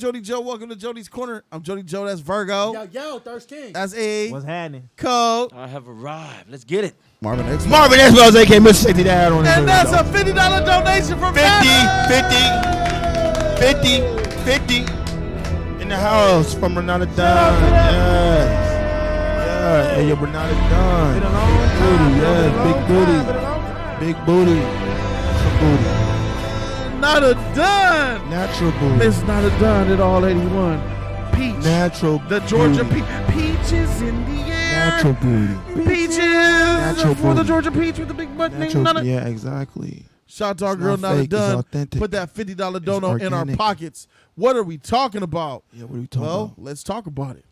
Jody Joe, welcome to Jody's Corner. I'm Jody Joe, that's Virgo. Yo, Thirst King. That's A. What's happening? Code. I have arrived. Let's get it. Marvin X. Marvin X. Wells, a.k.a. Mr. Safety Dad on And that's a $50 donation from 50 in the house from Renata Dunn. Yes. Yeah, hey, yo, Renata Dunn. Big booty. Some booty. Not a done. Natural booty. It's not a done at all 81. Peach. Natural The Georgia booty. Peaches in the air. Natural booty. Peaches. Natural For the booty. Georgia peach with the big butt. Natural, yeah, exactly. Shout out to our It's girl, not not a fake, it's done. authentic. Put that $50 dono in our organic. pockets. What are we talking about? Yeah, what are we talking Well, about? let's talk about it.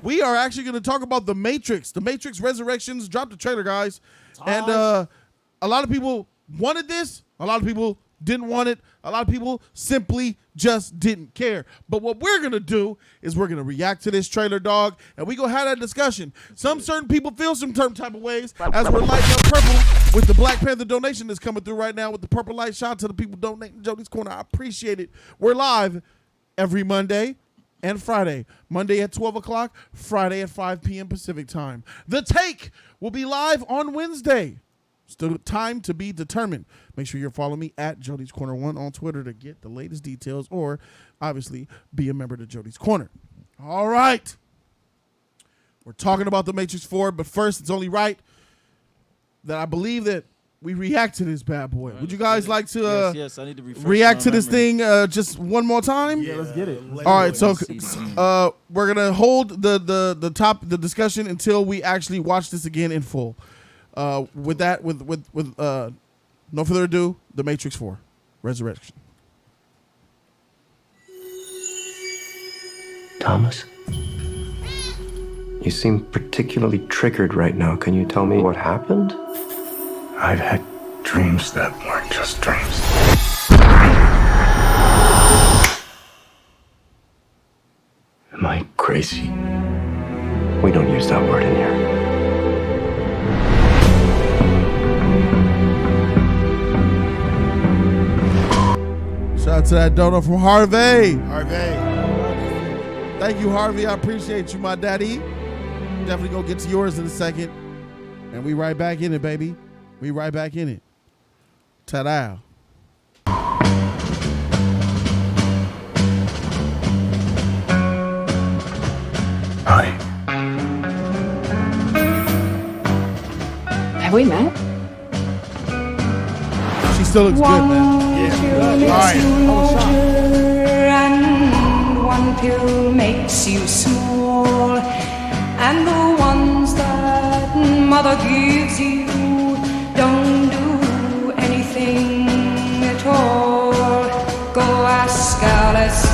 We are actually going to talk about The Matrix. The Matrix Resurrections dropped the trailer, guys. And a lot of people wanted this. A lot of people didn't want it. A lot of people simply just didn't care. But what we're going to do is we're going to react to this trailer, dog, and we going to have that discussion. Some certain people feel some certain type of ways as we're lighting up purple with the Black Panther donation that's coming through right now with the purple light. Shout out to the people donating Jody's Corner. I appreciate it. We're live every Monday and Friday. Monday at 12 o'clock, Friday at 5 p.m. Pacific time. The Take will be live on Wednesday. Still time to be determined. Make sure you're following me at Jody's Corner 1 on Twitter to get the latest details or obviously be a member to Jody's Corner. All right. We're talking about The Matrix 4, but first it's only right that I believe that we react to this bad boy. Would you guys like to yes, I need to react to this thing just one more time? Yeah, let's get it. All right, so we're gonna hold the discussion until we actually watch this again in full. With no further ado, The Matrix 4, Resurrection. Thomas? You seem particularly triggered right now. Can you tell me what happened? I've had dreams that weren't just dreams. Am I crazy? We don't use that word in here. Shout out to that dono from Harvey. Harvey. Thank you, Harvey. I appreciate you, my daddy. Definitely gonna get to yours in a second. And we right back in it, baby. We right back in it. Ta-da. Hi. Have we met? She still looks good, man. And one pill makes you small, and the ones that mother gives you don't do anything at all. Go ask Alice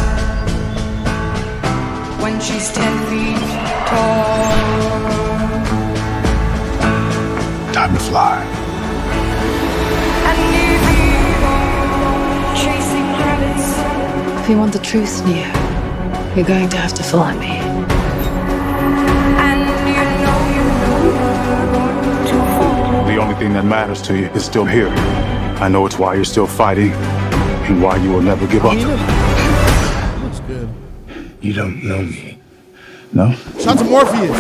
when she's 10 feet tall. Time to fly. And if you go chasing rabbits, if you want the truth, Neo, you're going to have to follow me. And you know you're going to fall. The only thing that matters to you is still here. I know it's why you're still fighting and why you will never give up. Looks good. You don't know me. No? Shout out to Morpheus.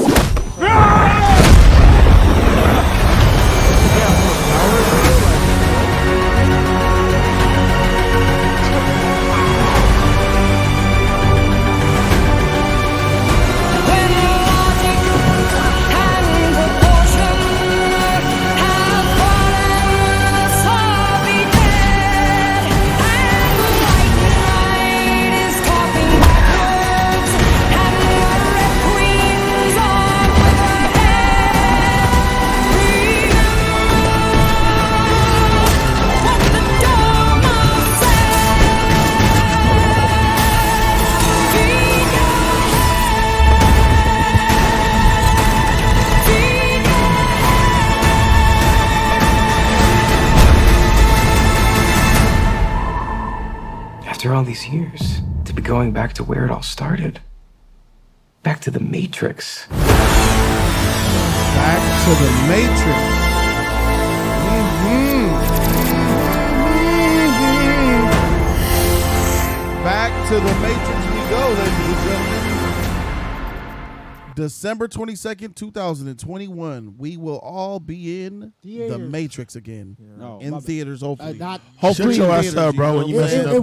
After all these years, to be going back to where it all started. Back to the Matrix. Back to the Matrix. the Matrix we go, ladies and gentlemen. December 22nd, 2021. We will all be in the Matrix again. In theaters, hopefully. Shut Hopefully your in ass theaters, up, bro, when you messing up. It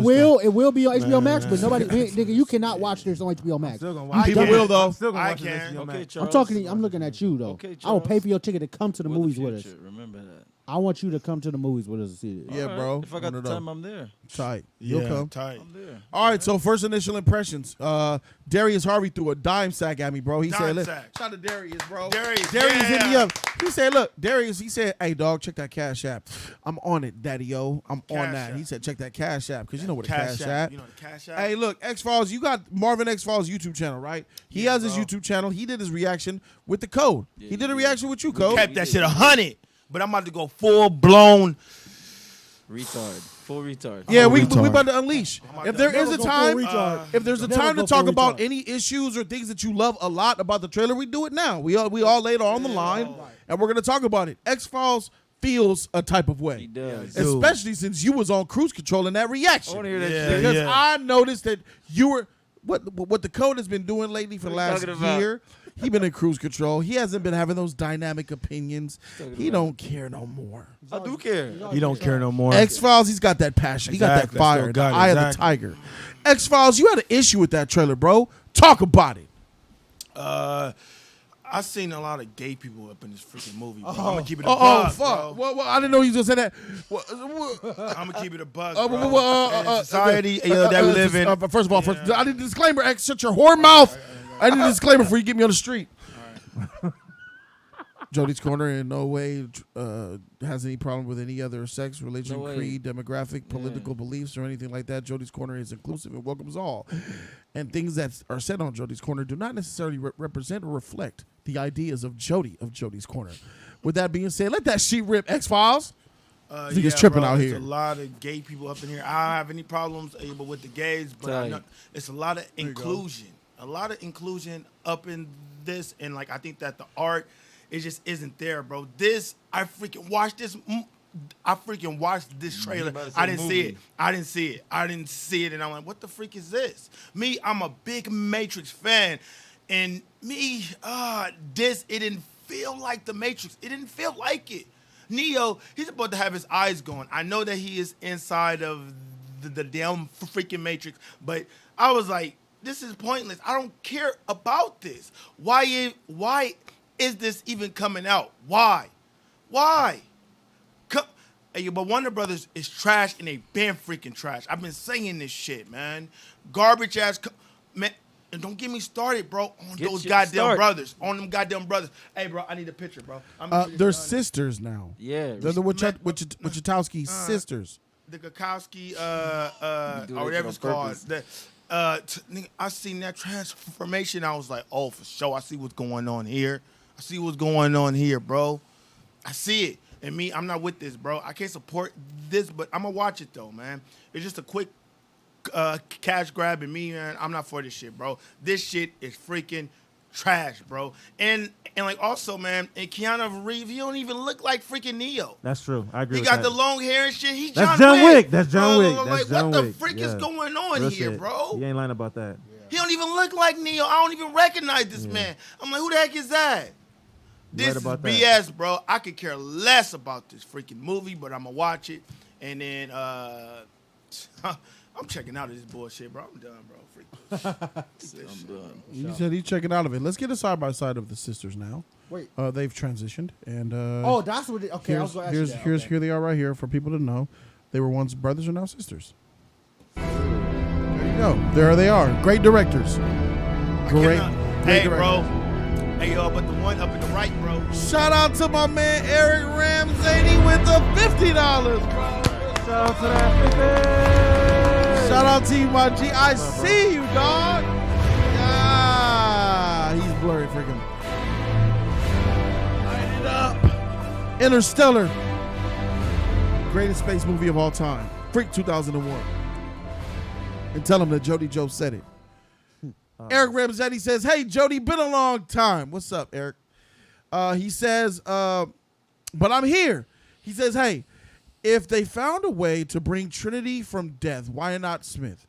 will be on HBO Max, but nobody, nigga, you cannot watch this on HBO Max. People will, though. I can. Okay, I'm Charles. talking. I'm looking at you though. Okay, I will Charles. pay for your ticket to come to the We're movies with us. future. Remember that. I want you to come to the movies with us and see it. Yeah, All right. bro. If I got the time, I'm there. Tight. Yeah, You'll come. tight. I'm there. All right, so first initial impressions. Darius Harvey threw a dime sack at me, bro. He Dime said, sack. shout out to Darius, bro. Darius, hit me yeah. up. He said, look, Darius, he said, hey, dog, check that Cash App. I'm on it, daddy-o. I'm on Cash that. App. He said, check that Cash App, because you know what a Cash App. You know the Cash App? Hey, look, X-Files, you got Marvin X-Files YouTube channel, right? He has his YouTube channel. He did his reaction with the code. Yeah, he did a he reaction with you, Code. Kept that shit 100, but I'm about to go full-blown. Retard. Full retard. Yeah, we retard. about to unleash. If there is a time, if there's a Never time to go talk full about retard. any issues or things that you love a lot about the trailer, we do it now. We all laid on the line, and we're gonna talk about it. X-Files feels a type of He way, does. Dude. especially since you was on cruise control in that I reaction. want to hear that Yeah, shit. Because I noticed that you were what the Code has been doing lately for the What you last talking about? year. He been in cruise control. He hasn't been having those dynamic opinions. He don't care no more. I do care. You don't care no more. X-Files, he's got that passion. He got that Exactly. fire. Still The got it. eye of the Exactly. tiger. X-Files, you had an issue with that trailer, bro. Talk about it. I seen a lot of gay people up in this freaking movie, bro. I'm gonna keep it a Oh, bug, fuck. bro. Well, I didn't know you was gonna say that. I'm gonna keep it a bug, Uh, bro. well, In society that we live in. First of all, I need a disclaimer. X, shut your whore mouth. I need a disclaimer before you get me on the street. Jody's Corner in no way has any problem with any other sex, religion, No way. creed, demographic, political beliefs, or anything like that. Jody's Corner is inclusive and welcomes all. And things that are said on Jody's Corner do not necessarily represent or reflect the ideas of Jody's Corner. With that being said, let that sheet rip, X-Files. I think it's tripping bro, out there's here. a lot of gay people up in here. I don't have any problems with the gays, but I Tight. know it's a lot of inclusion. A lot of inclusion up in this, and like I think that the art, it just isn't there, bro. I freaking watched this. I freaking watched this trailer. about to say I didn't see movie. it. I didn't see it, and I'm like, what the freak is this? Me, I'm a big Matrix fan, and me, it didn't feel like the Matrix. It didn't feel like it. Neo, he's about to have his eyes going. I know that he is inside of the damn freaking Matrix, but I was like, this is pointless. I don't care about this. Why is this even coming out? Why? Hey, but Warner Brothers is trash, and they been freaking trash. I've been saying this shit, man. Garbage ass, man. And don't get me started, bro, on Get those your goddamn start. brothers. On them goddamn brothers. Hey, bro, I need a picture, bro. They're sisters now. Yeah. They're the Wachowski sisters. The Gakowski, do or that whatever shit it's on called. purpose. Nigga, I seen that transformation. I was like, oh, for sure. I see what's going on here. Bro. I see it. And me, I'm not with this, bro. I can't support this, but I'm going to watch it, though, man. It's just a quick cash grab, and me, man, I'm not for this shit, bro. This shit is freaking trash, bro. And like, also, man, and Keanu Reeves, he don't even look like freaking Neo. That's true. I agree. He with got that. the long hair and shit. He That's John John Wick. Wick. That's John Wick. Like, That's John what the Wick. freak is Yeah. going on Real here, shit. bro? You ain't lying about that. He don't even look like Neo. I don't even recognize this man. I'm like, who the heck is that? This right is about that. BS, bro. I could care less about this freaking movie, but I'm gonna watch it. And then I'm checking out of this bullshit, bro. I'm done, bro. Freak. I'm done. You said he's checking out of it. Let's get a side by side of the sisters now. Wait. They've transitioned, and Oh, that's what. Okay, I was going to ask you that. here they are right here for people to know. They were once brothers, are now sisters. There you go. There they are. Great directors. Great Hey, directors. bro. Hey, yo, but the one up in the right, bro. Shout out to my man Eric Ramsey with the $50, bro. Shout out to that. Shout out to you, my G. I see you, dog. Ah, he's blurry, freaking. Light it up. Interstellar. Greatest space movie of all time. Freak 2001. And tell him that Jody Joe said it. Eric Ramsetti says, hey, Jody, been a long time. What's up, Eric? He says, but I'm here. He says, hey, if they found a way to bring Trinity from death, why not Smith?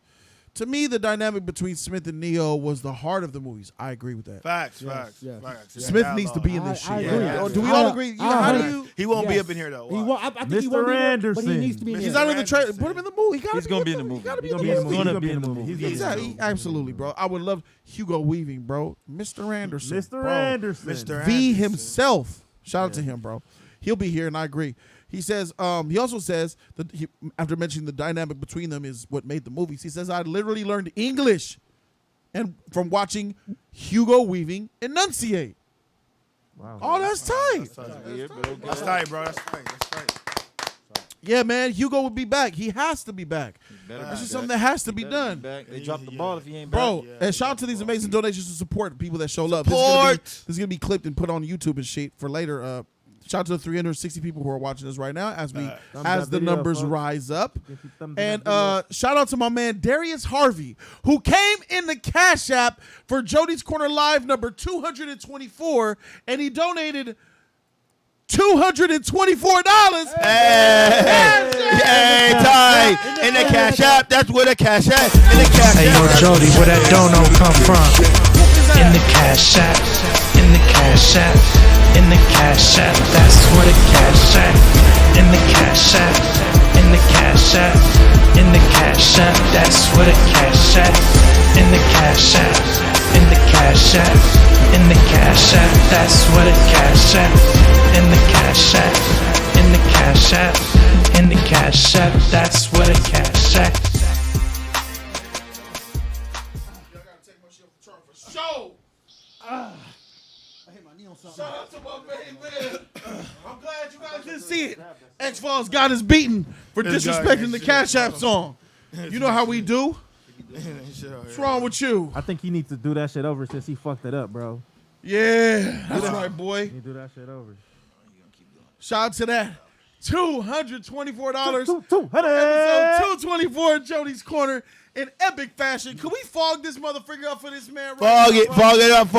To me, the dynamic between Smith and Neo was the heart of the movies. I agree with that. Facts. yes. Smith needs to be in this I shit. agree. Yeah. Do we all agree? How do you? He won't be Yes. up in here though. He won't, I think he Mr. won't be there, but he Anderson. needs to be in He's there. not in the trailer. Put him in the movie. He's gonna be in the movie. He gotta be He's in the movie. gonna be in the movie. He's Exactly. Absolutely, bro. I would love Hugo Weaving, bro. Mr. Anderson. Mr. bro. Anderson. Mr. V Anderson. himself. Shout out to him, bro. He'll be here, and I agree. He says, he also says that after mentioning the dynamic between them is what made the movies. He says, I literally learned English and from watching Hugo Weaving enunciate. Wow. Oh, that's tight. That's tight, bro. That's tight. Yeah, man. Hugo would be back. He has to be back. This is something that has to be done. They dropped the ball if he ain't Bro, back. and shout out to these amazing donations to support people that show love. Support. This is gonna be clipped and put on YouTube and shit for later. Shout out to the 360 people who are watching us right now as Thumbs the up video, numbers folks. rise up. Get your thumbs And up video. shout out to my man Darius Harvey, who came in the Cash App for Jody's Corner Live number 224, and he donated $224. Hey, tight. In the Cash App, that's where the Cash App. In the Cash Hey yo, App. Jody, where that dono come from? In the Cash App, in the Cash App, in the Cash App. That's where the Cash App. In the Cash App, in the Cash App, in the Cash App. That's where the Cash App. In the Cash App, in the Cash App, in the Cash App. That's where the Cash App. In the Cash App, in the Cash App, in the Cash App. That's where the Cash App. Show. Shout out to my main man. I'm glad you guys didn't see it. X-Files got us beaten for This guy disrespecting ain't the shit. Cash App song. You know how we do. What's wrong with you? I think he needs to do that shit over since he fucked it up, bro. Yeah, that's right, boy. He do that shit over. Shout out to that $224. 200. Episode 224 of Jody's Corner in epic fashion. Could we fog this motherfucker up for this man? Fog it up,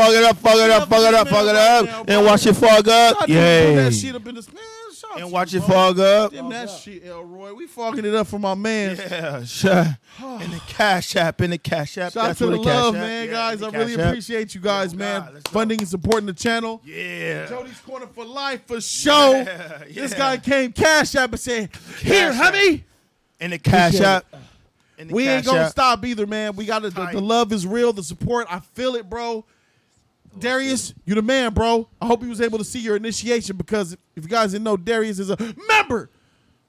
and watch it fog up. Yeah. That Yay. shit up in this man. Shout out And to watch you, it bro. fog up. Damn that shit, Elroy. We fogging it up for my man. Yeah, sure. In the Cash App, in the Cash App. Shout out That's to where the Cash love, App. man, Yeah, guys. in I the really Cash App. appreciate you guys, Oh, man. God, let's go. Funding and supporting the channel. Yeah. Jody's Corner for life for show. Yeah, This yeah. guy came Cash App and said, "Here, Cash App. honey." In the Cash App. In the We ain't Cash gonna App. stop either, man. We got the Tight. love is real, the support. I feel it, bro. Darius, you the man, bro. I hope he was able to see your initiation because if you guys didn't know, Darius is a member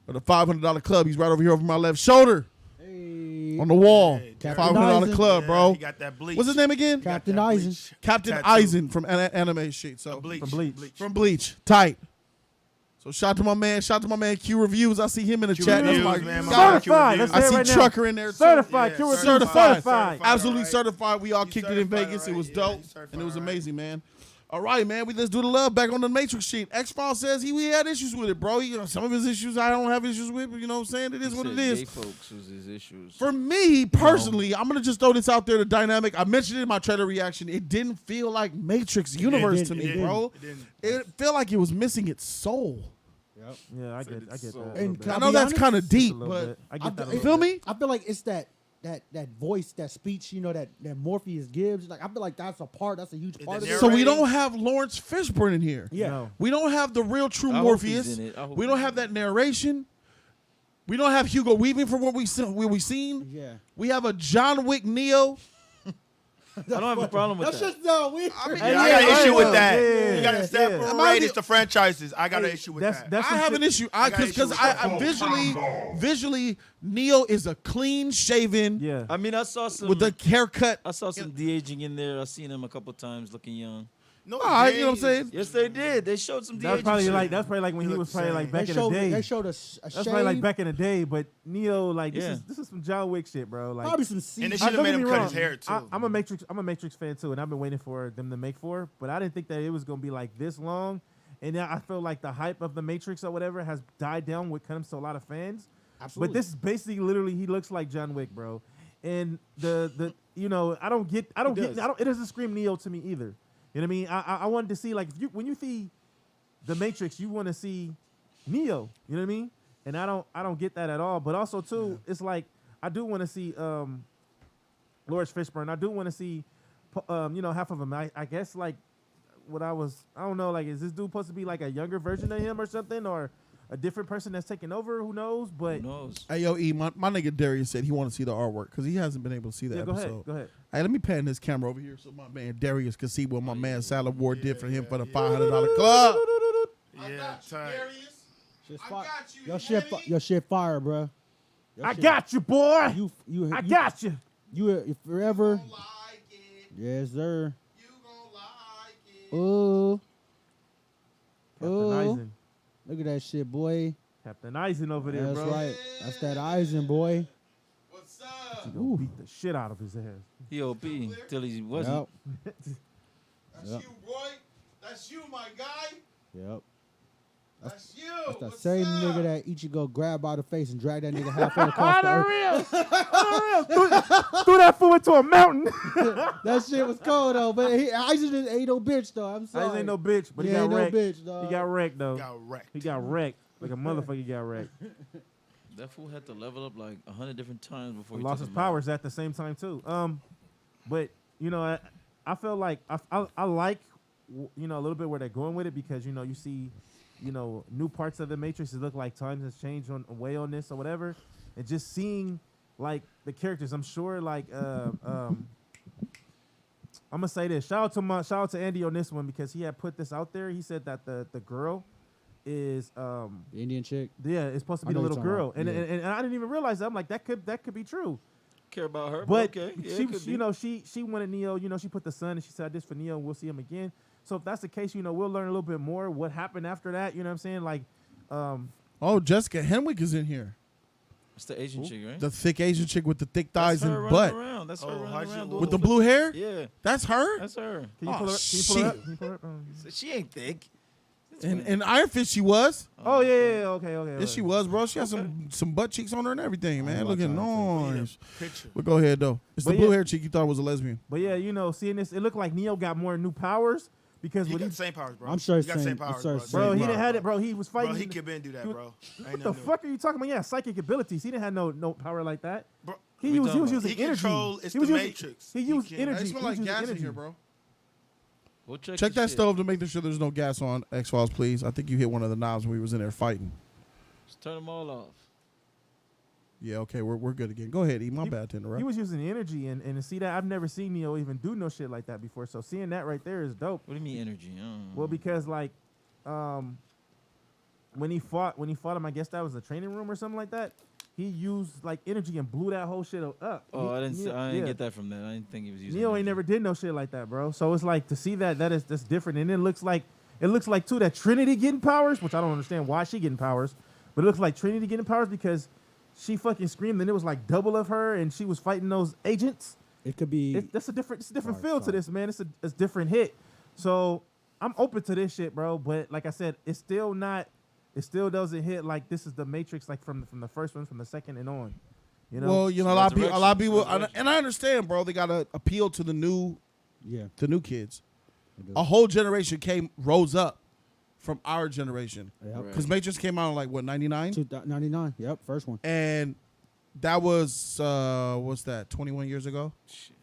of the $500 club. He's right over here over my left shoulder on the wall. Captain $500 Eisen. club, bro. He got that bleach. What's his name again? Captain That Eisen. bleach. Captain Tattoo. Eisen from Anime Shit. So Bleach. From Bleach. from Bleach, tight. So shout out to my man. Q Reviews. I see him in the chat. That's Reviews, my man, my guy. man, Q Certified. Reviews. Let's I say see it right now. Trucker in there too. Certified. Yeah, Q Reviews certified. certified. Absolutely Alright. certified. We all You kicked it in certified, Vegas. It right? was Yeah, dope, you certified, and it was right? amazing, man. All right, man. Let's do the love back on the Matrix sheet. X-Files says he had issues with it, bro. Some of his issues I don't have issues with, but you know what I'm saying? It is what it Gay is. folks was his issues. For me, personally, I'm going to just throw this out there, the dynamic. I mentioned it in my trailer reaction. It didn't feel like Matrix universe to me, didn't. bro. It didn't. It felt like it was missing its soul. Yeah, I get that. I And a little bit. can know be that's honest? kind of deep, A little but bit. I get that. a you little feel bit. me? I feel like it's that voice, that speech, you know, that Morpheus gives. Like I feel like that's a huge part of it. So we narrating. don't have Lawrence Fishburne in here. Yeah. No. We don't have the real true I hope Morpheus. he's in it. I hope We don't he's have in that narration. We don't have Hugo Weaving for what we seen. Yeah. We have a John Wick Neo. I don't have a problem with That's that. just no. We. I mean, Yeah, I got an Yeah, issue with yeah, that. yeah, You got to yeah. separate it the franchises. I got an issue with that. That's I have an issue. got Because issue with I that. visually, Neo is a clean shaven Yeah. I mean, I saw some. with the haircut. I saw some de-aging in there. I seen him a couple times looking young. No, All right, you know what I'm saying? Yes, they did. They showed some de-aging. That's probably shit. like when he He was looked probably the like same. back in the day. They showed us a That's shade. probably like back in the day, but Neo like Yeah. this is some John Wick shit, bro. Like Probably some seeds. And they I- should have don't made get him me cut wrong. his hair too. I'm a Matrix fan too, and I've been waiting for them to make 4, but I didn't think that it was gonna be like this long. And now I feel like the hype of the Matrix or whatever has died down when it comes to a lot of fans. Absolutely. But this is basically literally he looks like John Wick, bro. And the you know I don't get it doesn't scream Neo to me either. You know what I mean? I wanted to see like when you see the Matrix, you want to see Neo. You know what I mean? And I don't get that at all. But also too, it's like I do want to see Lawrence Fishburne. I do want to see, half of him. I guess like I don't know, like is this dude supposed to be like a younger version of him or something, or a different person that's taking over? Who knows? But Who knows? Hey, yo, E, my nigga Darius said he want to see the artwork because he hasn't been able to see the episode. Go ahead. Hey, let me pan this camera over here so my man Darius can see what my man Salad Ward did for him for the $500 club. Yeah, tight. Your shit fire, bro. I got you, boy. I got you. You forever. Yes, sir. Oh. Captain Eisen. Look at that shit, boy. Captain Eisen over there, That's bro. right. That's that Eisen, boy. What's up? He gonna beat the shit out of his ass. He OP till he wasn't. Yep. That's you, Roy. That's you, my guy. Yep. That's you. That's the What's same up? nigga that Ichigo grabbed by the face and dragged that nigga halfway across the earth. Unreal. Threw that fool into a mountain. That shit was cold though, but Eisen ain't no bitch though. I'm sorry. Eisen ain't no bitch, but he got ain't wrecked. no bitch, dog. He got wrecked though. Got He got wrecked like a motherfucker. Got wrecked. That fool had to level up like 100 different times before He he lost took his him out. powers at the same time too. But I feel like I like a little bit where they're going with it because you see new parts of the Matrix. It look like times has changed on this or whatever, and just seeing like the characters. I'm sure like I'm gonna say this. Shout out to Andy on this one because he had put this out there. He said that the girl is The Indian chick. yeah, it's supposed to be I the know little you're girl, talking about. and I didn't even realize that. I'm like that could be true. Care about her, But okay. Yeah, she, it could be. she wanted Neo. She put the son, and she said, "This for Neo. We'll see him again." So if that's the case, we'll learn a little bit more what happened after that. You know what I'm saying? Like, Oh, Jessica Henwick is in here. It's the Asian chick, right? The thick Asian chick with the thick thighs That's her and running butt. around. That's her Oh, how'd running you- around. with With the doing blue hair? Yeah, That's her? that's her. can you Oh, pull her up? Can you pull her up? Can you pull her up? She ain't thick. In Iron Fist, she was. Oh yeah, okay. Yes, she was, bro. She had some butt cheeks on her and everything, man. Looking nice. Picture. But go ahead, though. It's the But blue yeah. hair chick you thought was a lesbian. But yeah, seeing this, it looked like Neo got more new powers because He when got he, the same powers, bro. I'm sure he it's got the same same- I'm powers, sure bro. it's bro, same he didn't Bro, have it, bro. He was fighting. Bro, he could been do that, bro. Ain't What the nothing fuck are you talking about? Yeah, psychic abilities. He didn't have no power like that. Bro, He was talking using He energy. control- it's he was the using, Matrix. He He used can't- energy. Hey, it He smell was like using gas in energy. here, bro. We'll check Check this that shit. stove to make sure there's no gas on. X-Files, please. I think you hit one of the knobs when we was in there fighting. Just turn them all off. Yeah, okay, we're good again. Go ahead, E. My bad to interrupt. He was using energy, and to see that, I've never seen Neo even do no shit like that before. So seeing that right there is dope. What do you mean energy? I don't know. Well, because like, when he fought him, I guess that was a training room or something like that. He used like energy and blew that whole shit up. Oh, I didn't. Neo, I didn't yeah. get that from that. I didn't think he was using. Neo ain't energy. never did no shit like that, bro. So it's like to see that's different, and it looks like too that Trinity getting powers, which I don't understand why she getting powers, but it looks like Trinity getting powers because she fucking screamed and it was like double of her, and she was fighting those agents. It could be. It's a different Sorry, feel to sorry. this, man. It's a different hit. So I'm open to this shit, bro. But like I said, it's still not. It still doesn't hit like this is the Matrix, like from the first one, from the second and on. You know. Well, a lot of people, Resurrection. and I understand, bro. They gotta appeal to the new Yeah. kids. It do. A whole generation rose up from our generation. Yep. Right. Because Matrix came out in like what 99, 299. Yep. First one. and that was what's that 21 years ago? Shit.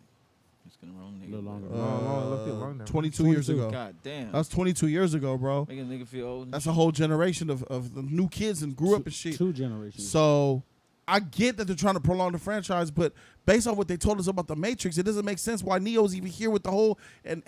It's gonna wrong A nigga. little longer. Long now. 22 years ago. God damn. That's 22 years ago, bro. Making a nigga feel old. That's a whole generation of the new kids and grew up and shit. Two generations. So I get that they're trying to prolong the franchise, but based on what they told us about the Matrix, it doesn't make sense why Neo's even here with the whole and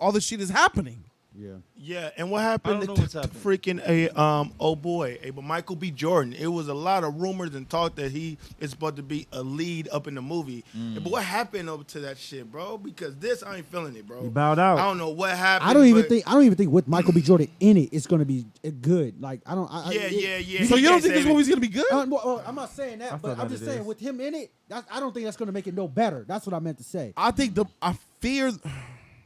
all this shit is happening. Yeah. Yeah, and what I happened don't know to what's happening. freaking old boy, but Michael B. Jordan? It was a lot of rumors and talk that he is supposed to be a lead up in the movie. But what happened over to that shit, bro? Because this, I ain't feeling it, bro. He bowed out. I don't know what happened. I don't even but- think with Michael B. Jordan in it, it's gonna be good. Like I don't. Yeah. So he you don't can't think this save it. movie's gonna be good? I'm not saying I that, feel but I'm that just it saying is. with him in it, I don't think that's gonna make it no better. That's what I meant to say. I think I fear.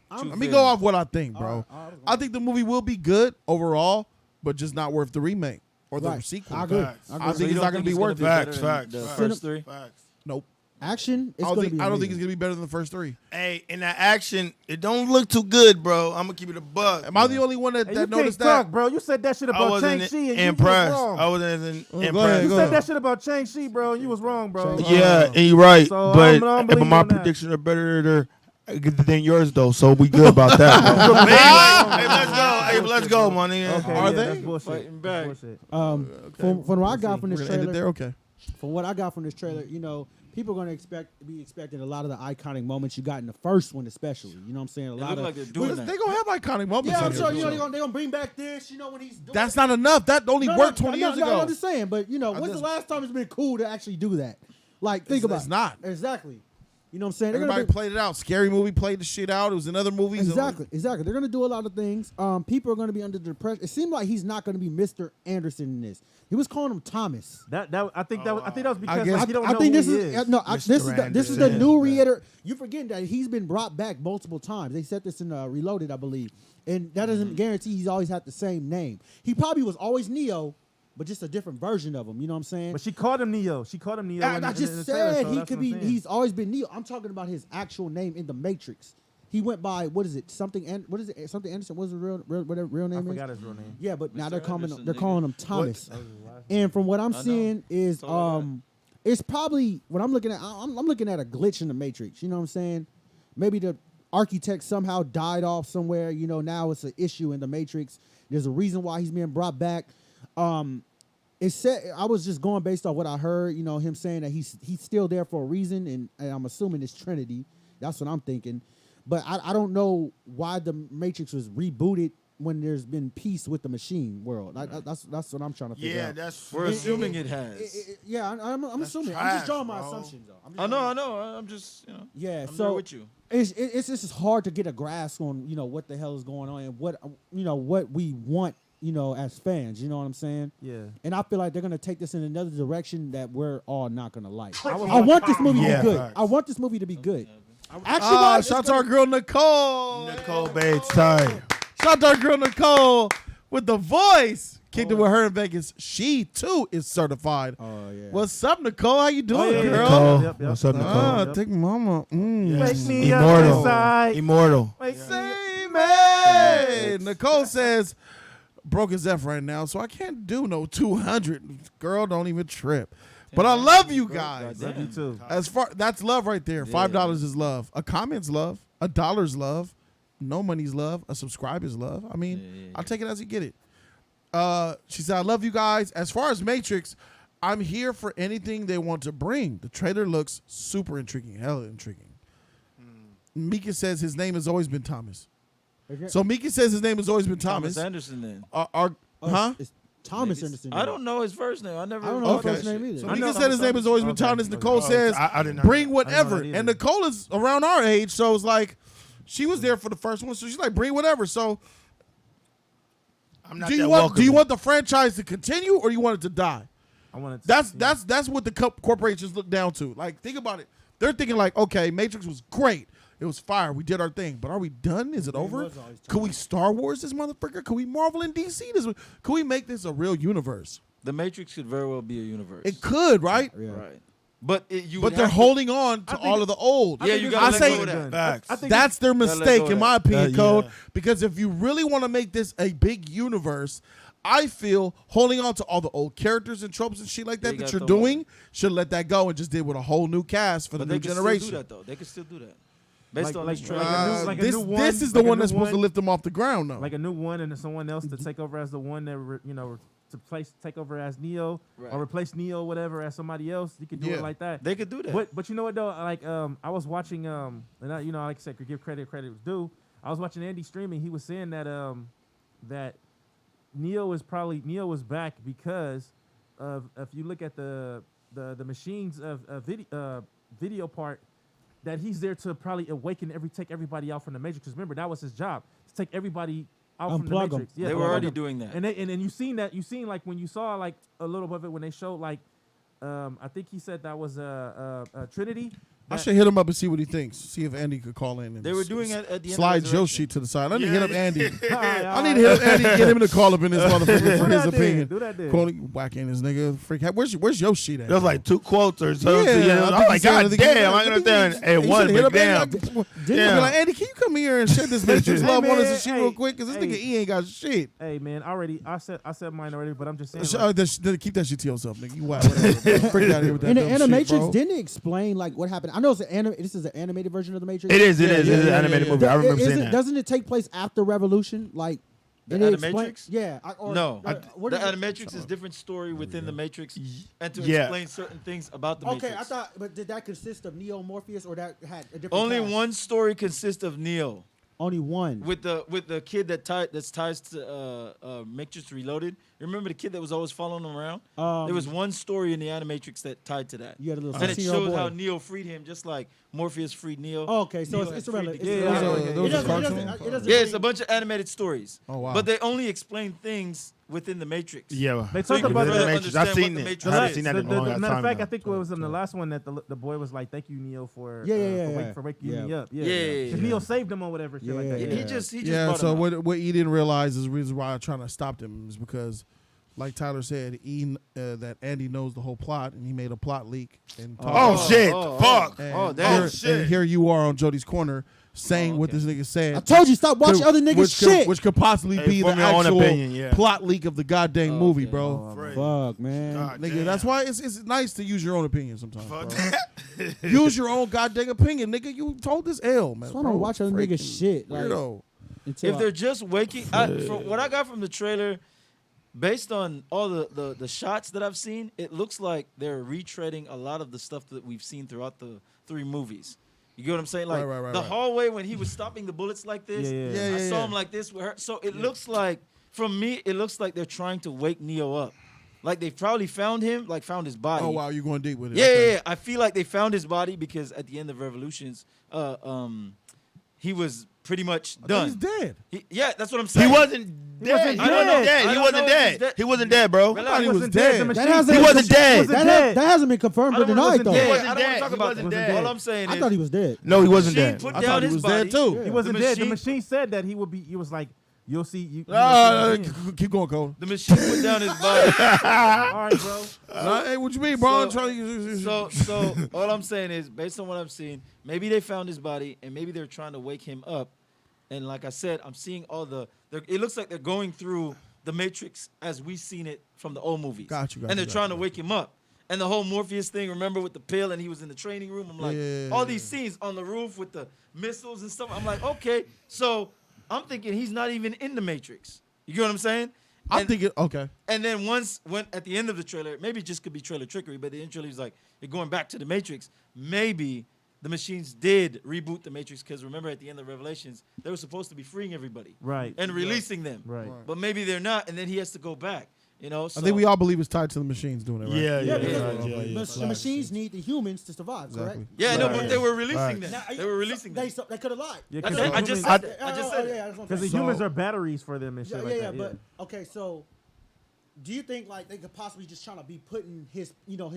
I'm- Let me go off what I think, bro. All right. I think the movie will be good overall, but just not worth the remake or the Right. sequel. I agree. Facts. I think it's not gonna be worth it. Facts. The Facts. first three. Facts. Nope. Action. It's I gonna be don't think amazing. it's gonna be better than the first 3. Hey, in that action, it don't look too good, bro. I'm gonna keep it a buck. Am I the only one that, Hey, that you noticed can't talk, that? bro. You said that shit I about wasn't Shang-Chi and you was impressed. wrong. I wasn't go ahead, impressed. You go said ahead. that shit about Shang-Chi, bro, and you was wrong, bro. Yeah, and you're right. So but I don't believe my on that. predictions are better than yours, though. So we good about that. Hey, let's go. Hey, let's go, my nigga. Okay, Are yeah, they? that's bullshit. Fighting back. That's bullshit. From what I got from We're this gonna end it trailer, there. Okay. from what I got from this trailer, you know, people are going to be expecting a lot of the iconic moments you got in the first one, especially. You know what I'm saying? A It lot look of like they're doing Well, that. they gonna have iconic moments. yeah, I'm in sure. here. You know, they're gonna bring back this. You know, when he's doing That's not enough. That only worked 20 years ago. I'm just saying, but you know, when's the last time it's been cool to actually do that? Like, think about it's it. not. Exactly. You know what I'm saying? They're gonna Everybody played it out. Scary Movie played the shit out. It was in other movies. Exactly. They're gonna do a lot of things. People are gonna be under the pressure. It seemed like he's not gonna be Mr. Anderson in this. He was calling him Thomas. I think that was because guess- like, he don't I know think who this he is no. Mr. This is the Anderson. new reiter. You forgetting that he's been brought back multiple times. They said this in Reloaded, I believe, and that doesn't guarantee he's always had the same name. He probably was always Neo, but just a different version of him. You know what I'm saying? But she called him Neo. She called him Neo. I in the just trailer, said so he that's could what be. I'm saying. He's always been Neo. I'm talking about his actual name in the Matrix. He went by what is it? Something and what is it? Something Anderson. What's his real name? I is? forgot his real name. Yeah, but now Mr. they're Anderson, calling him Thomas. And from what I'm I know. seeing is That's all I got. it's probably what I'm looking at. I'm looking at a glitch in the Matrix. You know what I'm saying? Maybe the architect somehow died off somewhere. You know, now it's an issue in the Matrix. There's a reason why he's being brought back. It said I was just going based off what I heard. You know, him saying that he's still there for a reason, and I'm assuming it's Trinity. That's what I'm thinking. But I don't know why the Matrix was rebooted when there's been peace with the machine world. That's what I'm trying to figure Yeah, out. that's. We're assuming it has. Yeah, I'm assuming. I'm trash, just drawing my bro. assumptions, though. I know. I'm just, Yeah, I'm so there with you. it's just hard to get a grasp on what the hell is going on and what what we want as fans. You know what I'm saying? Yeah. And I feel like they're gonna take this in another direction that we're all not gonna like. I want this movie to Yeah, be good. facts. I want this movie to be good. Actually, Shout out to our girl Nicole. Nicole Bates tight. Shout out to our girl Nicole with the voice. Kicked it with her in Vegas. She too is certified. Oh yeah. What's up, Nicole? How you doing, yeah, girl? Nicole. Yep. What's up, Nicole? Ah, take mama. Wake me up Immortal. inside. Immortal. Wake Say me. Nicole says, broke his F right now, so I can't do no 200. Girl, don't even trip. But I love you guys. Love you too. That's love right there. $5 is love. A comment's love. $1's love. No money's love. A subscribe is love. I mean, I'll take it as you get it. She said, I love you guys. As far as Matrix, I'm here for anything they want to bring. The trailer looks super intriguing. Hella intriguing. Mika says his name has always been Thomas. So Mika says his name has always been Thomas. Thomas Anderson then. Huh? It's Thomas Anderson. I don't know his first name. I never. I don't know his Okay. first name either. So I Mika know said his name has always been Okay. Thomas. Nicole Okay. says, I didn't know bring that. whatever. I didn't know that And either. Nicole is around our age, so it's like, she was there for the first one, so she's like, bring whatever. So I'm not do that you welcoming. want the franchise to continue or you want it to die? I wanted to That's what the corporations look down to. Like, think about it. They're thinking like, okay, Matrix was great. It was fire. We did our thing. But are we done? Is it over? was always Could we Star Wars this motherfucker? Could we Marvel and DC this? Could we make this a real universe? The Matrix could very well be a universe. It could, right? Yeah. Right. But you. But would they're have to- holding on to I think all of the old. Yeah, you gotta I let say go of that. Facts. I think that's their let go mistake, of in that. my opinion, Yeah. Code. Because if you really want to make this a big universe, I feel holding on to all the old characters and tropes and shit like Yeah, that you that gotta you're throw 'em doing, should let that go and just did with a whole new cast for But the they new could generation. still do that though. They could still do that. Based on like this a trailer. new- like a this new one, this is the like a one new that's supposed to one. lift them off the ground, though. like a new one and someone else to take over as the one that to take over as Neo Right. or replace Neo whatever as somebody else. You could do Yeah. it like that. They could do that. But you know what though? Like I was watching and I, like I said, could give credit was due. I was watching Andy streaming. He was saying that that Neo was back because of if you look at the machines of video part, that he's there to probably take everybody out from the Matrix. Because remember that was his job, to take everybody out from the Unplug 'em. Matrix. Yeah, They were unplug already 'em. doing that. And you seen like when you saw like a little bit of it when they showed like I think he said that was Trinity I should hit him up and see what he thinks. See if Andy could call in. And They were doing it at the end of slide Joe Resurrection. sheet to the side. I need to hit up Andy. right, I need to hit up Andy and get him to call up in this motherfucker for his that opinion. Do that. Calling whacking this nigga. Freak. Where's your sheet at? There was like 2 quotes or something. Yeah, I'm I think like, he said God it damn, again. I understand. Hey, He one, should hit but up damn. Andy. Damn. Be like, Andy, can you come here and share this Matrix love Hey, on us man, and shit hey, real quick? Because this nigga E ain't got shit. Hey man, I said mine already, but I'm just saying. Keep that shit to yourself, nigga. You wild. Whatever, bro. Freak out here with that In the dumb shit, Animatrix, bro. didn't it explain like what happened? I know this is an animated version of the Matrix. It is. It is an yeah, animated yeah. movie. I remember seeing Isn't- that. Doesn't it take place after Revolution? Like, The and it explain- Animatrix? Yeah. No, what the is it? Animatrix is a different story within the Matrix, and to Yeah. explain certain things about the Okay, Matrix. I thought, but did that consist of Neo, Morpheus, or that had a different? Only cast? one story consists of Neo Only one. with the kid that ties to Matrix Reloaded. Remember the kid that was always following him around? There was one story in the Animatrix that tied to that. You had a little and it 16-year-old shows boy. how Neo freed him, just like Morpheus freed Neo. Oh, okay, so Neo it's had irrelevant. freed the It's kid. irrelevant. There was a It doesn't- cartoon? it doesn't Yeah, really- it's a bunch of animated stories. Oh, wow. But they only explain things within the Matrix. Yeah. They So you talked can about further the Matrix. I've understand seen what the it. Matrix I is. haven't seen that in a long matter of time fact, now. I think it was in the last one that the boy was like, "Thank you, Neo, for Yeah. for waking Yeah. me up." Yeah, Yeah. Because Neo saved him or whatever shit like that. Yeah. He just Yeah, brought so him out. what E didn't realize is the reason why I'm trying to stop them is because, like Tyler said, that Andy knows the whole plot and he made a plot leak. And Oh, shit. Fuck. And damn. here, Shit. and here you are on Jody's corner saying what this nigga said. I told you, stop watching other niggas' which shit. which could possibly Hey, be the from your own actual opinion, yeah. plot leak of the goddamn movie, okay. bro. Fuck, man. God Nigga, damn. that's why it's nice to use your own opinion sometimes, Fuck bro. that. Use your own goddamn opinion, nigga. You told this L, man. That's why I don't watch other niggas' shit. Like, Weirdo. until If they're just waking, from what I got from the trailer, based on all the shots that I've seen, it looks like they're retreading a lot of the stuff that we've seen throughout the 3 movies. You get what I'm saying? Like Right, the right. hallway when he was stopping the bullets like this. Yeah. I saw him like this with her. So it looks like, from me, it looks like they're trying to wake Neo up. Like they probably found him, like found his body. Oh wow, you're going deep with it. Yeah, Okay. yeah. I feel like they found his body because at the end of Revolutions, he was pretty much I thought done. he's dead. Yeah, that's what I'm He saying. wasn't dead. wasn't He wasn't dead. dead. I He don't know wasn't if he's dead. dead. He wasn't dead, bro. Relax. I thought he was wasn't dead. The machine- That hasn't- He wasn't dead. that hasn't been confirmed I don't or know if denied he though. was dead. He I don't want wasn't to talk dead. about He that. wasn't dead. All I'm saying I is thought he was dead. No, he wasn't machine dead. put I down thought he his was body. dead too. He wasn't The dead. The machine- machine said that he would be. He was like, "You'll see." You will see him again. Keep going, Cole. The machine put down his body. All right, bro. Hey, what you mean, bro? So all I'm saying is, based on what I've seen, maybe they found his body and maybe they're trying to wake him up. And like I said, I'm seeing it looks like they're going through the Matrix as we've seen it from the old movies. Got you, and they're got trying you. to wake him up. And the whole Morpheus thing, remember with the pill and he was in the training room? I'm like, Yeah. all these scenes on the roof with the missiles and stuff. I'm like, okay. So I'm thinking he's not even in the Matrix. You get what I'm saying? I'm And- thinking, okay. And then when at the end of the trailer, maybe it just could be trailer trickery, but the end trailer was like, you're going back to the Matrix. Maybe the machines did reboot the Matrix because remember at the end of Revelations, they were supposed to be freeing everybody. Right. And releasing them. Right. But maybe they're not, and then he has to go back. You know? So, I think we all believe it's tied to the machines doing it, right? Yeah, Yeah, yeah, because yeah. the machines need the humans to survive, correct? Exactly. Yeah, no, but Right. they were releasing Right. them. Now, They were releasing them. They could have lied. Yeah, That's 'cause it. the I just humans- said that. I just said that. Because the humans are batteries for them and shit like that. But okay, so do you think like they could possibly just trying to be putting his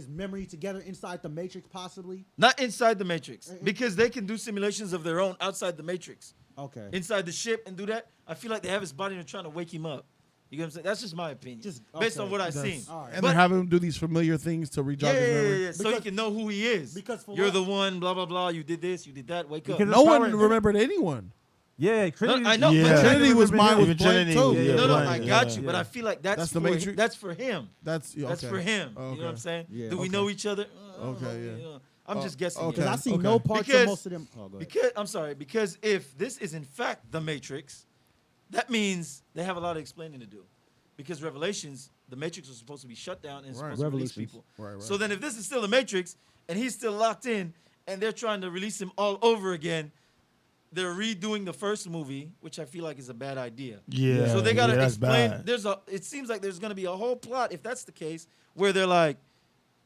memory together inside the Matrix, possibly? Not inside the Matrix, because they can do simulations of their own outside the Matrix. Okay. Inside the ship and do that. I feel like they have his body and they're trying to wake him up. You get what I'm saying? That's just my opinion. Just- based okay. on what I've seen. All right. And But- they're having him do these familiar things to rejog his memory. So Because- you can know who he is. because for you're what- the one, blah, blah, blah. You did this, you did that. Wake up. Because- No one Power- remembered anyone. Yeah, Trinity. I know, Yeah. but Trinity was mine Even with blank Trinity, too. yeah, no, blank, I yeah. got you, but Yeah. I feel like that's the for Matrix? that's for him. That's That's for him. Okay. You know what I'm saying? Yeah. Do we Okay. know each other? I don't Okay, know, yeah. you know. I'm just guessing. okay. Because here. I see Okay. no parts Because- of most of them. Oh, go ahead. Because if this is in fact the Matrix, that means they have a lot of explaining to do. Because Revelations, the Matrix was supposed to be shut down and supposed to release Revolutions. people. Right. So then if this is still the Matrix and he's still locked in and they're trying to release him all over again, they're redoing the first movie, which I feel like is a bad idea. Yeah. So they gotta that's explain. bad. It seems like there's gonna be a whole plot, if that's the case, where they're like,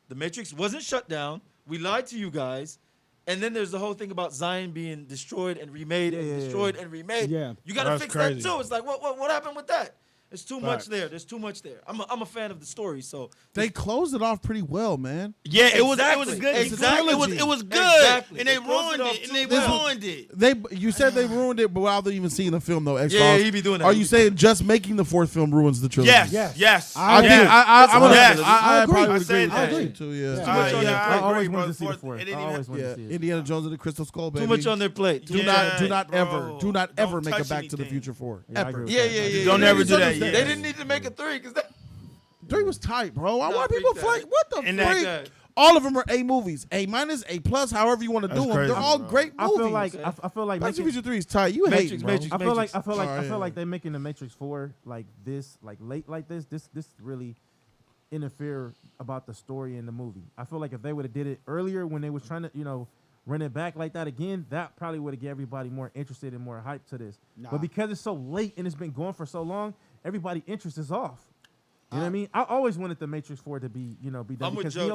the Matrix wasn't shut down. We lied to you guys. And then there's the whole thing about Zion being destroyed and remade and Yeah. destroyed and remade. Yeah. You gotta That's fix crazy. that too. It's like what happened with that? There's too much there. There's too much there. I'm a fan of the story, so They closed it off pretty well, man. Yeah, it was Exactly. a good. Exactly. It was good, Exactly. and they They closed ruined it off it. And too they well. ruined it. You said they ruined it, but without even seeing the film though. X-Files. Yeah, he be doing that. Are He you be saying just making the fourth film ruins the trilogy? Yes. I think agree. I agree. probably would I agree said with that. that too. Yeah. I always bro. wanted to see the Fourth- fourth. it didn't I even- always wanted to see it. Indiana Jones and the Crystal Skull, baby. too much on their plate. Do not bro. do not ever Don't make a touch Back to the anything. Future 4. Yeah, I Ever. agree with Yeah, that. yeah, yeah. Don't yeah. ever do that. They Yeah. didn't need to make a 3 because that. 3 was tight, bro. Why Nah, people freak that. flake? What the And freak? that- All of them are A movies. A minus, A plus, however you want to do That's them. crazy, They're all bro. great I movies. feel like I feel like Back to the making, Future 3 is tight. You Matrix, hate, bro. Matrix. I feel like Oh, I feel yeah. like they're making the Matrix 4 like this, like late like this. This really interfere about the story in the movie. I feel like if they would have did it earlier when they was trying to, run it back like that again, that probably would have get everybody more interested and more hyped to this. Nah. But because it's so late and it's been going for so long, everybody interest is off. You know what I mean? I always wanted the Matrix 4 to be, be done I'm with because Jody.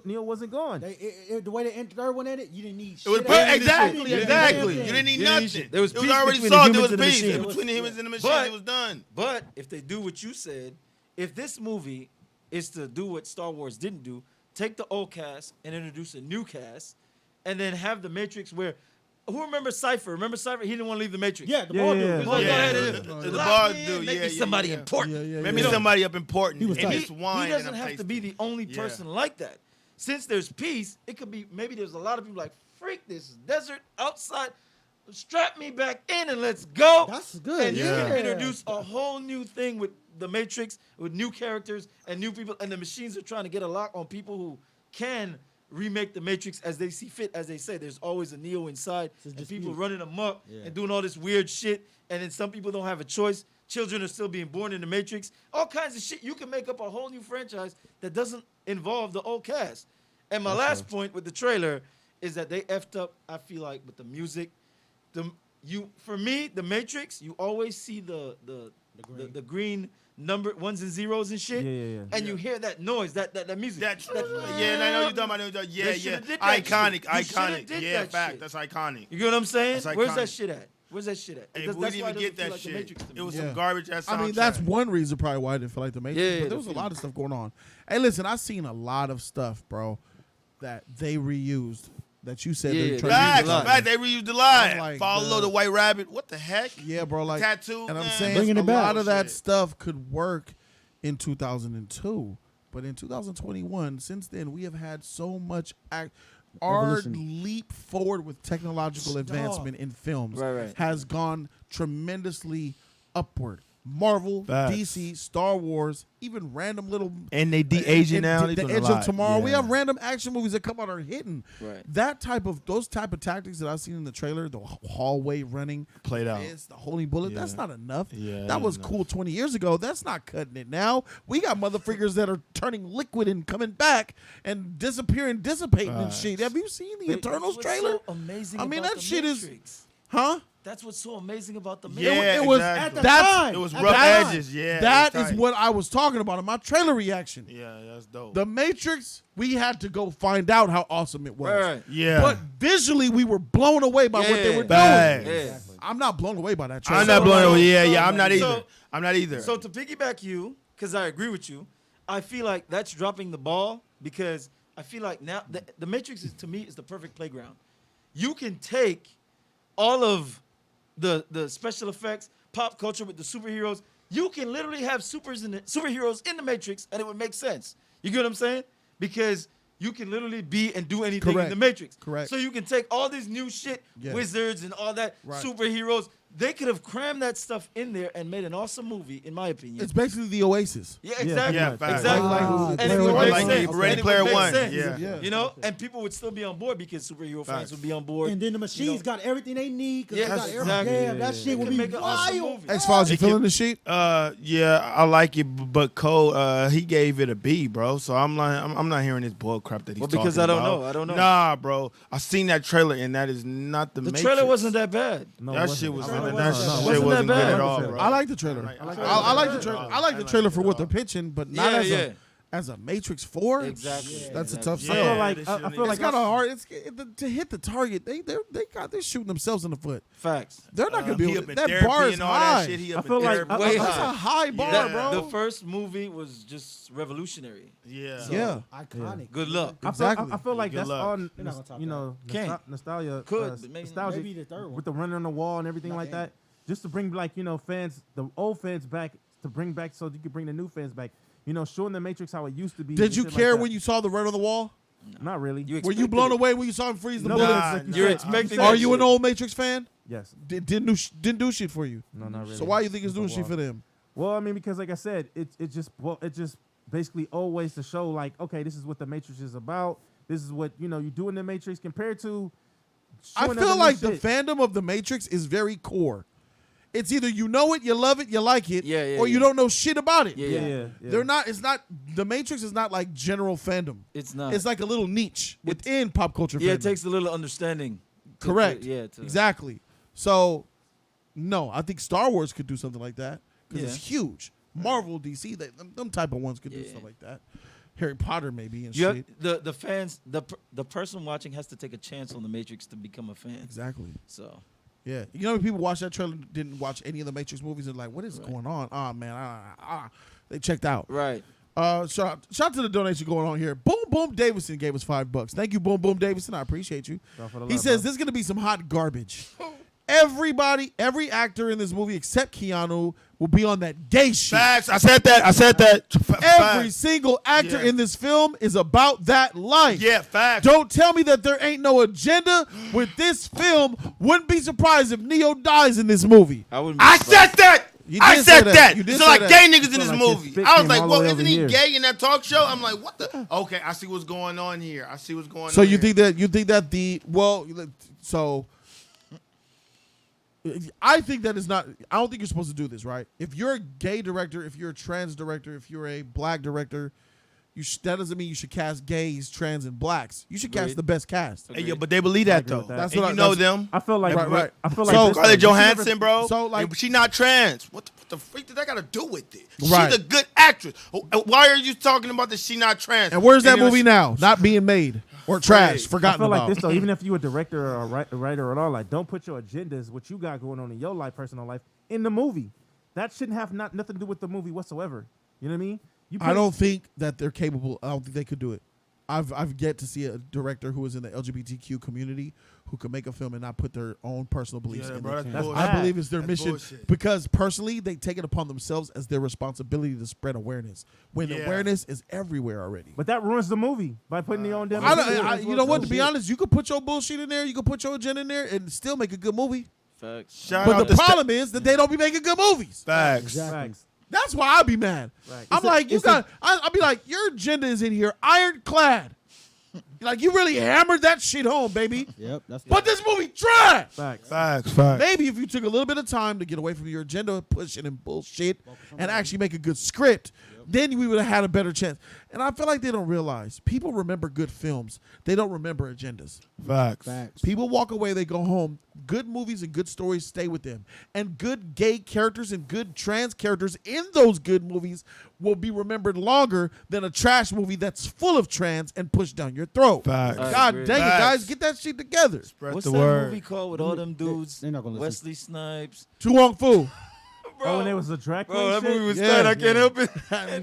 Neo wasn't gone. The way they entered third one in it, you didn't need shit. It was else. exactly. You You didn't didn't need You didn't nothing. need shit. There was It was peace already between the solved. There humans was and the peace machine. between the humans and the machine. But- It was done. But if they do what you said, if this movie is to do what Star Wars didn't do, take the old cast and introduce a new cast, and then have the Matrix where. Who remembers Cypher? Remember Cypher? He didn't want to leave the Matrix. Yeah, the Yeah, ball yeah, dude. yeah. He was Like, like, go Yeah, ahead, the lock ball me in, dude, make yeah, me yeah, somebody yeah. important. Maybe You know, somebody up important. he was and tight. this wine He doesn't and I have to placed be it. the only Yeah. person like that. Since there's peace, it could be maybe there's a lot of people like, freak this desert outside. Strap me back in and let's go. That's good. And you Yeah. can introduce a whole new thing with the Matrix, with new characters and new people. And the machines are trying to get a lock on people who can remake the Matrix as they see fit. As they say, there's always a Neo inside, It's a and people dispute. running amok Yeah. and doing all this weird shit. And then some people don't have a choice. Children are still being born in the Matrix. All kinds of shit. You can make up a whole new franchise that doesn't involve the old cast. And my last point with the trailer is that they effed up, I feel like, with the music. For me, the Matrix, you always see the green number ones and zeros and shit. Yeah. And you hear that noise, that music. Yeah, and I know you're talking about. Yeah, They yeah. shoulda did that Iconic, shit. You shoulda iconic. did Yeah, that fact. shit. That's iconic. You get what I'm saying? That's Where's iconic. that shit at? Where's that shit at? And That's we why didn't it even doesn't get feel that like the shit. Matrix to me. It was Yeah. some garbage ass soundtrack. I mean, that's one reason probably why I didn't feel like the Matrix. Yeah, but there was a the lot of stuff going on. Hey, listen, I've seen a lot of stuff, bro, that they reused. That you said Yeah, they yeah, tried Facts, to use. fact, they reused the line. I'm like, Follow the white rabbit. What the heck? Yeah, bro, like Tattoo, and I'm man. saying Bringing a it back. lot of that Shit. stuff could work in 2002, but in 2021, since then we have had so much our Evolution. leap forward with technological advancement in films Right. has gone tremendously upward. Marvel, Facts. DC, Star Wars, even random little And they de-aging and now. The They doing a Edge lot. of Tomorrow. We Yeah. have random action movies that come out are hitting. Right. Those type of tactics that I've seen in the trailer, the hallway running, Played out. fists, the holy bullet. That's Yeah. not enough. Yeah, that it was ain't cool 20 years ago. That's not cutting it now. We got motherfuckers that are turning liquid and coming back and disappearing, dissipating and Facts. shit. Have you seen the That's Eternals what's trailer? so amazing I mean, about that the shit Matrix. is, huh? That's what's so amazing about the Yeah, Matrix. it was exactly. at the that's time. It was At rough the time. edges. Yeah, that it was is tight. what I was talking about in my trailer reaction. Yeah, that's dope. The Matrix, we had to go find out how awesome it was. Right. Yeah. But visually, we were blown away by what they were Facts. doing. Yeah. I'm not blown away by that trailer. I'm not blown away. Yeah, yeah. I'm not So- either. I'm not either. So to piggyback you, because I agree with you, I feel like that's dropping the ball because I feel like now the Matrix is, to me, is the perfect playground. You can take all of the special effects, pop culture with the superheroes. You can literally have superheroes in the Matrix, and it would make sense. You get what I'm saying? Because you can literally be and do anything Correct. in the Matrix. Correct. So you can take all this new shit, Yeah. wizards and all that, Right. superheroes. They could have crammed that stuff in there and made an awesome movie, in my opinion. It's basically the Oasis. Yeah, exactly. Yeah, facts. exactly. Ah, and it would Player make One. sense. Like Ready And it Player would make One. sense. Yeah. Yeah. You know, and people would still be on board because superhero fans Facts. would be on board. And then the machines You know? got everything they need. 'Cause Yeah, they got everything. exactly. Damn, that They shit would could be make an awesome wild. movie. X-Files, you It feeling can- the sheet? Yeah, I like it, but Cole, he gave it a B, bro. So I'm like, I'm not hearing this bull crap that he's Well, talking because I don't about. know. I don't know. Nah, bro. I seen that trailer, and that is not the The Matrix. trailer wasn't that bad. No, it That wasn't. shit was. The trailer That wasn't shit that bad. wasn't Wasn't that good at bad? all, bro. I like the trailer. I like the trailer. I like the trailer for what they're pitching, but not Yeah, as yeah. a as a Matrix 4, Exactly. that's a Exactly. tough Yeah, sell. I feel like this I shit feel It's like kind of hard. To hit the target. They're shooting themselves in the foot. Facts. They're not gonna be He able up to. in That therapy bar is and all high. that shit. He I up feel in like- therapy. Way That's high. a high bar, Yeah. bro. The first movie was just revolutionary. Yeah. Yeah. Iconic. Good luck. Exactly. I feel like Good that's luck. all They're not gonna top Can't. nostalgia. Could, but maybe- nostalgia Maybe the third one. with the running on the wall and everything Not like the that, just to bring like fans, the old fans back, to bring back so you could bring the new fans back. Showing the Matrix how it used to be. Did and you shit care like that. when you saw the red on the wall? Not really. You Were you expected blown it. away when you saw him freeze the No, bullets? like you Nah, said- You're you expecting said- that Are you an shit. old Matrix fan? Yes. Didn't do shit for you. No, not really. So why you think it's doing Just shit a for wall. them? Well, I mean, because like I said, it just basically always to show like, okay, this is what the Matrix is about. This is what you do in the Matrix compared to. I showing feel other new like the shit. fandom of the Matrix is very core. It's either you know it, you love it, you like it, Yeah, yeah, or you yeah. don't know shit about it. Yeah. They're not. It's not. The Matrix is not like general fandom. It's not. It's like a little niche within pop culture. Yeah, fandom. it takes a little understanding. to- Correct. yeah. Exactly. So, no, I think Star Wars could do something like that because it's huge. Marvel, DC, them type of ones could do Yeah. stuff like that. Harry Potter maybe and You have, shit. the fans, the person watching has to take a chance on the Matrix to become a fan. Exactly. So Yeah. You know, when people watch that trailer, didn't watch any of the Matrix movies, and like, what is going on? Oh man, they checked out. right. Shout out to the donation going on here. Boom Boom Davison gave us $5. Thank you, Boom Boom Davison. I appreciate you. For the He love, says bro. this is gonna be some hot garbage. Every actor in this movie except Keanu will be on that gay shit. Facts. I said that. Every single actor Yeah. in this film is about that life. Yeah, facts. Don't tell me that there ain't no agenda with this film. Wouldn't be surprised if Neo dies in this movie. I would. I said that. You I did said say that. that. You did So say like that. gay niggas in feel this like his movie. spit I was came like, all the well, way isn't over he here. gay in that talk show? I'm like, what the? Okay, I see what's going on here. So you here. think that the so I think that is not. I don't think you're supposed to do this, right? If you're a gay director, if you're a trans director, if you're a black director, that doesn't mean you should cast gays, trans, and blacks. You should cast Agreed. the best cast. Hey, yo, but they believe that agree though. with that. That's And what you I- know that's- them. I feel like Right. I feel So- like this, Scarlett though, you should Johansson, never- bro. So, like- And she not trans. What the freak did that got to do with it? Right. She's a good actress. Why are you talking about that she not trans? And where's that you know, movie now? Not being made or trash, Right. I forgotten feel about. like this though, even if you a director or a writer at all, like don't put your agendas, what you got going on in your life, personal life, in the movie. That shouldn't have nothing to do with the movie whatsoever. You know what I mean? I don't think that they're capable. I don't think they could do it. I've yet to see a director who is in the LGBTQ community who could make a film and not put their own personal beliefs Yeah, in bro, it. that's I bullshit. believe it's their That's mission bullshit. because personally they take it upon themselves as their responsibility to spread awareness when Yeah. awareness is everywhere already. But that ruins the movie by putting your own damn. You know what? To be honest, you could put your bullshit in there, you could put your agenda in there, and still make a good movie. Facts. Shout But out the to problem is that they don't be making good movies. Facts. Exactly. Facts. That's why I be mad. Right. I'm It's a- like, it's a- I'll be like, your agenda is in here, ironclad. Like you really hammered that shit home, baby. Yep. That's But this movie trash. Facts. Facts. Maybe if you took a little bit of time to get away from your agenda, pushing and bullshit, and actually make a good script, then we would have had a better chance. And I feel like they don't realize people remember good films. They don't remember agendas. Facts. facts. People walk away, they go home. Good movies and good stories stay with them. And good gay characters and good trans characters in those good movies will be remembered longer than a trash movie that's full of trans and pushed down your throat. Facts. God agree. dang it, Facts. guys. Get that shit together. Spread What's the that word. movie called with all them dudes? They're not gonna listen. Wesley Snipes. Tu Wong Fu. Oh, when there was a drag queen Bro, that shit? movie was Yeah, tight. I can't help it.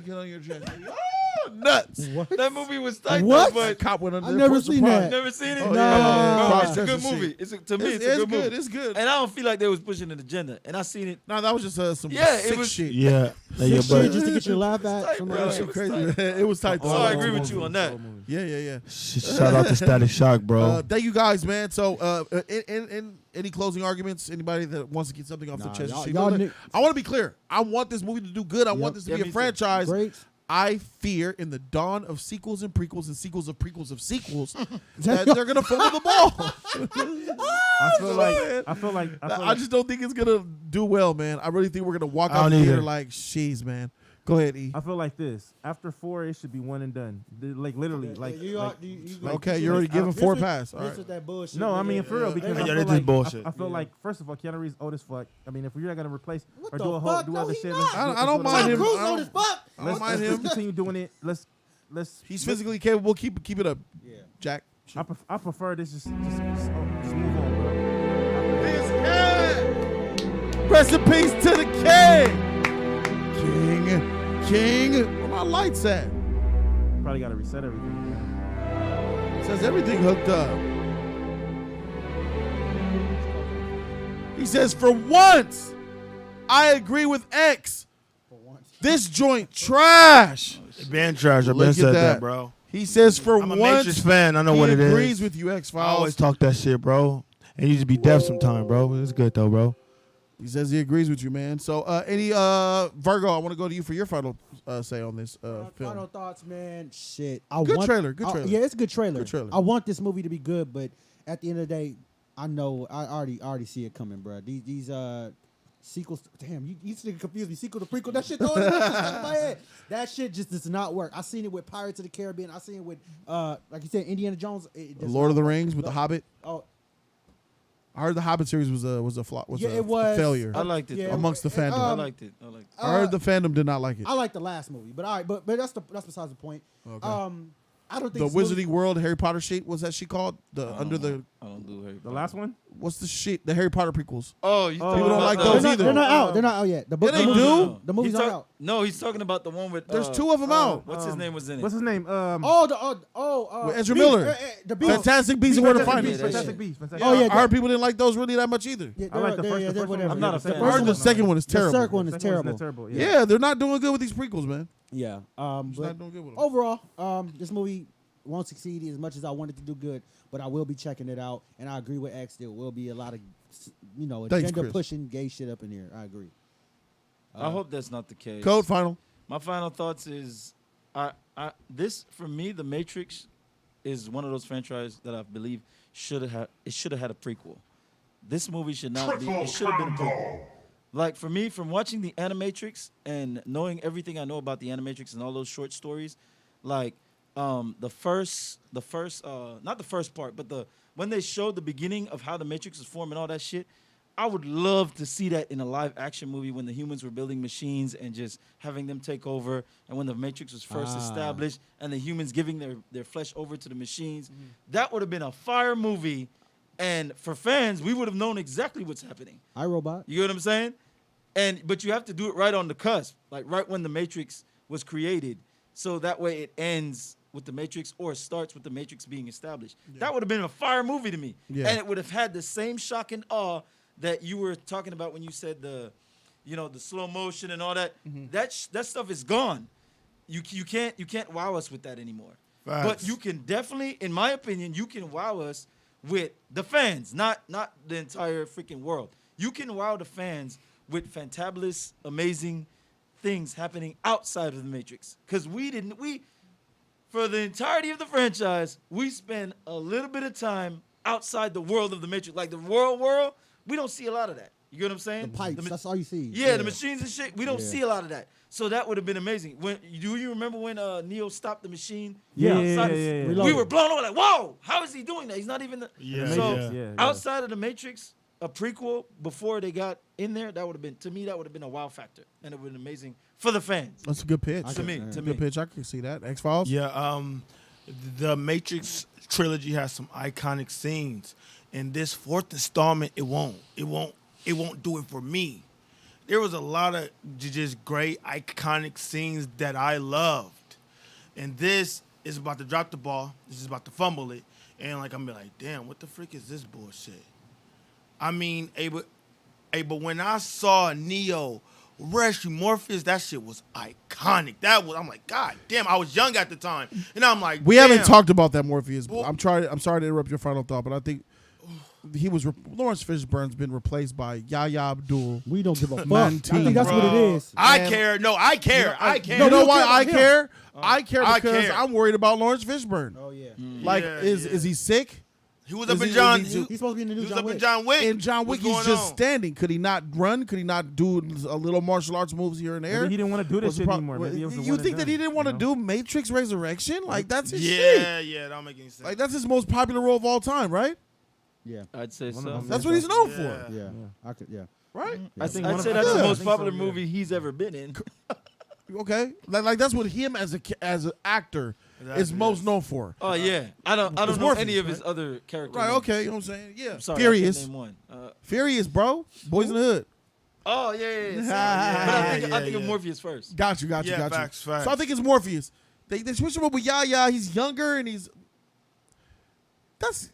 Get on your chest. Oh, nuts. That movie was tight. What? Though, That but cop went under I've there never for seen surprise. that. never seen it. Oh, Nah. yeah. Bro, it's a good Cross-dressing movie. shit. To me, it's a It's good good. movie. It's good. And I don't feel like they was pushing an agenda. And I seen it. No, that was just some Yeah, it sick was- shit. Yeah. Hey, yo, Shit, but just to get your laugh at. tight, Somebody bro. else. It was Crazy. tight. It was tight. So though. I agree with you on that. Yeah. shout out to Static Shock, bro. Thank you guys, man. So, in any closing arguments? Anybody that wants to get something off the Nah, chest? y'all- sheet? y'all Look, ni- I want to be clear. I want this movie to do good. I want this to Yeah, be a me too. franchise. Great. I fear in the dawn of sequels and prequels and sequels of prequels of sequels that they're gonna fumble the ball. I feel like I just don't think it's gonna do well, man. I really think we're gonna walk I out the don't theater either. like, "Jeez, man." Go ahead, E. I feel like this. After 4, it should be one and done. Like literally, like. Okay, you're already giving 4 pass. All right. That bullshit. No, I mean for real because Yeah, I this feel is like bullshit. I feel like first of all, Keanu Reeves old as fuck. I mean, if you're not gonna replace or the do a whole fuck? do No, other he shit, not. I don't mind him. Cruise old as fuck. I don't mind Let's him. continue doing it. Let's He's physically capable. Keep it up. Yeah. Jack. I prefer this. Just move on, bro. This king. Rest in peace to the king. Where my lights at? Probably got to reset everything. Says everything hooked up. He says, for once, I agree with X. This joint trash. It been trash. I've Look been at said that. that, bro. He says, for I'm a once, Matrix fan. I know he what it is. agrees with you, X I always Files. talk that shit, bro. And you just be deaf sometime, bro. It's good though, bro. He says he agrees with you, man. So, any Virgo, I want to go to you for your final say on this film. Final thoughts, man. Shit. Good trailer. Yeah, it's a good trailer. Good trailer. I want this movie to be good, but at the end of the day, I know I already see it coming, bro. These sequels. Damn, you used to confuse me. Sequel to prequel. That shit going in my head. That shit just does not work. I seen it with Pirates of the Caribbean. I seen it with like you said, Indiana Jones. Lord of the Rings with the Hobbit. Oh. I heard the Hobbit series was a flop. It was failure. I liked it. Yeah, amongst the fandom. I liked it. I heard the fandom did not like it. I like the last movie, but all right, but that's besides the point. Okay. I don't think The this movie- Wizarding World Harry Potter shit, what's that shit called? Under the I don't do Harry Potter. The last one? what's the shit? The Harry Potter prequels. Oh, you People don't like those either. They're not out. They're not out yet. The book, Yeah, they the movie- do. The movies are out. No, he's talking about the one with. There's two of them out. What's his name was in it? What's his name? With Ezra Beast, Miller. the Beast. Fantastic Beasts and Where to Fantastic Find Beasts, It. Fantastic Beasts. Fantastic Oh, yeah, I heard people didn't like those really that much either. Yeah, I like the first. yeah, The first one. whatever. I'm not a The fan. I first heard the one- second one is The terrible. second one is Second one's terrible. terrible. Yeah, they're not doing good with these prequels, man. Yeah. Just But not doing good with them. overall, this movie won't succeed as much as I wanted to do good, but I will be checking it out, and I agree with X. There will be a lot of, Thanks, agenda Chris. pushing gay shit up in here. I agree. I hope that's not the case. Code final. My final thoughts is, this for me, The Matrix is one of those franchises that I believe should have had a prequel. This movie should not be. It should have been a prequel. Like for me, from watching the Animatrix and knowing everything I know about the Animatrix and all those short stories, like the first, not the first part, but when they showed the beginning of how the Matrix was formed and all that shit. I would love to see that in a live action movie when the humans were building machines and just having them take over, and when the Matrix was first established and the humans giving their flesh over to the machines. That would have been a fire movie, and for fans, we would have known exactly what's happening. iRobot. You get what I'm saying? But you have to do it right on the cusp, like right when the Matrix was created, so that way it ends with the Matrix or it starts with the Matrix being established. Yeah. That would have been a fire movie to me, and it would have had the same shock and awe that you were talking about when you said the slow motion and all that. That stuff is gone. You can't wow us with that anymore. Facts. But you can definitely, in my opinion, you can wow us with the fans, not the entire freaking world. You can wow the fans with fantabulous, amazing things happening outside of the Matrix. Because for the entirety of the franchise, we spend a little bit of time outside the world of the Matrix. Like the world. We don't see a lot of that. You get what I'm saying? The pipes. That's all you see. Yeah, the machines and shit. We don't see a lot of that. So that would have been amazing. Do you remember when Neo stopped the machine? Yeah. We were blown away. Like, whoa! How is he doing that? He's not even. Yeah. Outside of the Matrix, a prequel before they got in there, that would have been, to me, that would have been a wow factor, and it would have been amazing for the fans. That's a good pitch. To me. Good pitch. I can see that. X Files. Yeah, the Matrix trilogy has some iconic scenes. And this fourth installment, it won't do it for me. There was a lot of just great iconic scenes that I loved. And this is about to drop the ball. This is about to fumble it. And like I'm like, damn, what the frick is this bullshit? I mean, but when I saw Neo rescue Morpheus, that shit was iconic. I'm like, God damn, I was young at the time. And I'm like, we damn. haven't talked about that Morpheus. Well, I'm sorry to interrupt your final thought, but I think Lawrence Fishburne's been replaced by Yahya Abdul. We don't give a fuck. 19, I think that's what it is. I care. No, I care. I care. You know don't why care I about care? I care I because care. I'm worried about Lawrence Fishburne. Oh yeah. Like, Yeah, is he sick? He was Is up in he- John. is he- He's supposed to be in the new He was John up in Wick. John Wick. In John Wick, What's he's going just on? standing. Could he not run? Could he not do a little martial arts moves here and there? Maybe he didn't want to do this What's the shit pro- anymore. Maybe it was a you one and think that done, he didn't want to you know? do Matrix Resurrection? Like, that's his shit. Yeah, that don't make any sense. Like, that's his most popular role of all time, right? Yeah. I'd say One so. of them. That's what he's known Yeah. for, Yeah. I could. Yeah. right? I think I'd one say of- that's the Yeah. most popular so, yeah. movie he's ever been in. Okay, like that's what him as an actor is most known for. Oh yeah, I don't know Morpheus, any of his right? other characters. Right? Okay, you know what I'm saying? Yeah. I'm sorry, Furious. I can't name one. Furious, bro. Boys in the Hood. Oh yeah. But I think of Morpheus first. Got you. Facts. So I think it's Morpheus. They switch him up with Yaya. He's younger and he's. That's.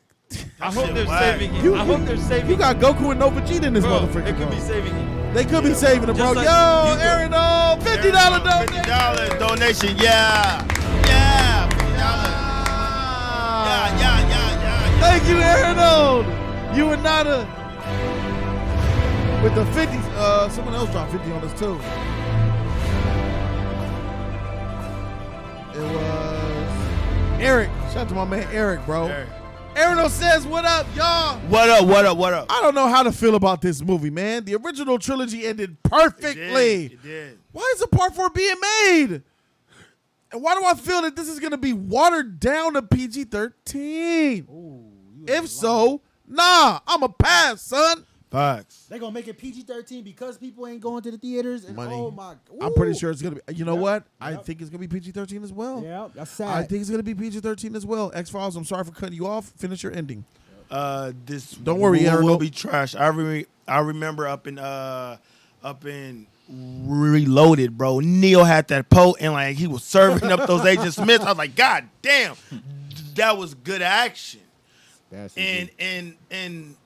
I hope they're whack. saving him. You- I hope they're saving You got Goku and Nova Vegeta in this bro, motherfucker. they could bro. be saving him. They could be saving him, bro. Just like Yo, Hugo. Aaron, $50 donation. $50 donation. Yeah. Yeah. $50. Yeah. Thank you, Aaron. You and Nada with the 50. Someone else dropped 50 on us too. It was Eric. Shout out to my man Eric, bro. Aaron says, "What up, y'all? What up? I don't know how to feel about this movie, man. The original trilogy ended perfectly. It did. Why is a part 4 being made? And why do I feel that this is going to be watered down to PG-13? If so, nah, I'm a pass, son. Facts. They gonna make it PG-13 because people ain't going to the theaters. And Money. oh my, I'm pretty sure it's going to be. You know what? I Yep. think it's going to be PG-13 as well. Yeah, that's sad. I think it's going to be PG-13 as well. X-Files, I'm sorry for cutting you off. Finish your ending. This Don't worry, will Aaron. be trash. I remember up in Reloaded, bro. Neo had that and like he was serving up those Agent Smiths. I was like, God damn, that was good action. That's And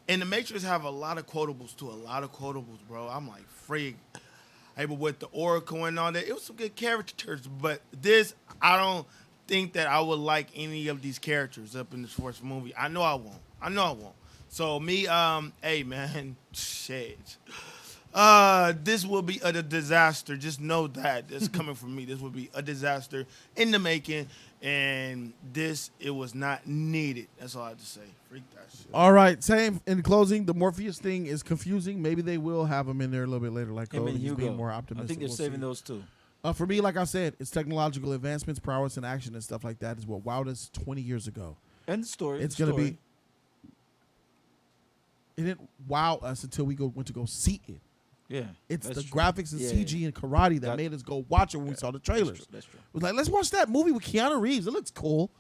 the Matrix have a lot of quotables too. A lot of quotables, bro. I'm like, freak. Hey, but with the Oracle and all that, it was some good characters. But this, I don't think that I would like any of these characters up in this first movie. I know I won't. So me, hey man, shit. This will be a disaster. Just know that. It's coming from me. This will be a disaster in the making. And it was not needed. That's all I have to say. Freak that shit. All right, same. In closing, the Morpheus thing is confusing. Maybe they will have him in there a little bit later, like Him Cody. and He's Hugo. being more I optimistic. think they're We'll saving see. those two. For me, like I said, it's technological advancements, prowess, and action and stuff like that is what wowed us 20 years ago. And the story. It's going to be. It didn't wow us until we went to go see it. Yeah. It's the that's true. graphics and Yeah, CG and karate that made us go watch it when we saw the trailers. That's true. It was like, let's watch that movie with Keanu Reeves. It looks cool.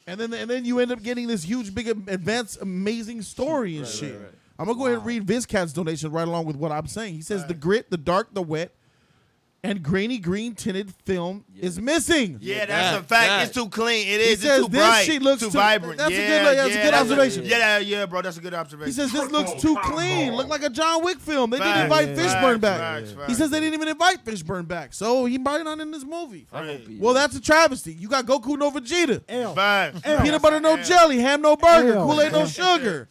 And then you end up getting this huge, big, advanced, amazing story and shit. right. I'm going to go ahead and read Vizcat's donation right along with what I'm saying. He says, the grit, the dark, the wet, and grainy green tinted film is missing. Yeah, that's a fact. It's too clean. It is. He It's says too this bright. shit looks too too- vibrant. that's a yeah, good- that's a good observation. Yeah, bro. That's a good observation. He says this looks too clean. Look like a John Wick film. They didn't invite Fishburne back. He says they didn't even invite Fishburne back. So he might not in this movie. Well, that's a travesty. You got Goku no Vegeta. Peanut butter no jelly. Ham no burger. Kool-Aid no sugar.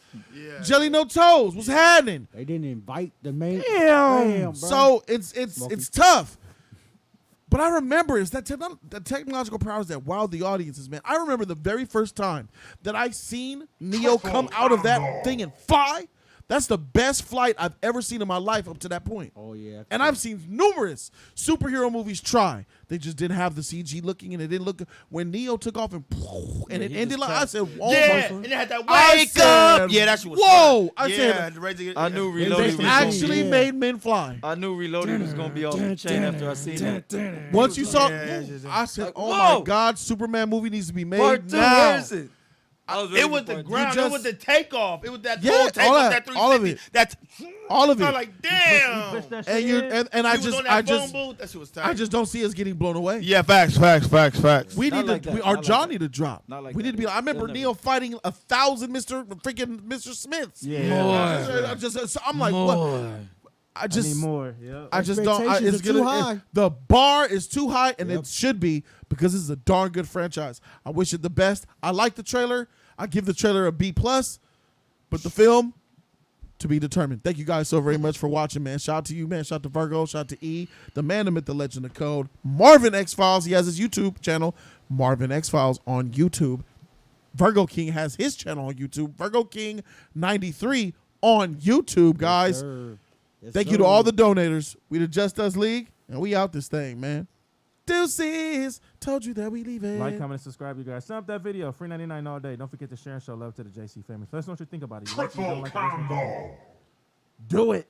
Jelly no toes. What's happening? They didn't invite the main. Damn, bro. so it's tough. But I remember it's that the technological powers that wowed the audiences, man. I remember the very first time that I seen Neo come out of that thing and fly. That's the best flight I've ever seen in my life up to that point. Oh yeah. And I've seen numerous superhero movies try. They just didn't have the CG looking, and it didn't look. When Neo took off and it ended like I said, "Oh yeah, my!" and it had that I wake said, up. Yeah, that shit was whoa! fun. I said, I knew Reloaded they was actually made men fly. I knew Reloaded was gonna be off the chain after I seen that. Once you saw, I said, Like, "Oh whoa. my God, Superman movie needs to be made Part two, now." where is it? It was the ground. It was the takeoff. It was that Yeah, whole all takeoff. that- That all of 360. it. That's All of I'm it. like, damn. And you and I He was just on that phone booth. That shit was tight. I just don't see us getting blown away. Yeah, facts. We Not need like to. that. Our Not like jaw that. need to drop. Not like we that. need to be. I remember They'll Neo never- fighting 1,000 Mr. Smiths. Yeah. I'm like, what? I I just need more. Yeah. I just don't. Expectations It's are too gonna. high. The bar is too high, and Yep. it should be because this is a darn good franchise. I wish it the best. I like the trailer. I give the trailer a B+, but the film to be determined. Thank you guys so very much for watching, man. Shout out to you, man. Shout out to Virgo. Shout out to E, the man, the myth, the legend, the code. Marvin X Files. He has his YouTube channel, Marvin X Files on YouTube. Virgo King has his channel on YouTube, Virgo King 93 on YouTube, guys. Sir. Yes, Thank sir. you to all the donators. We the Just Us League, and we out this thing, man. Deuces. Told you that we leave it. Like, comment, and subscribe, you guys. Sum up that video. Free 99 all day. Don't forget to share and show love to the JC family. Let us know what you think about it. You like it, you don't like it, let us know. Do it.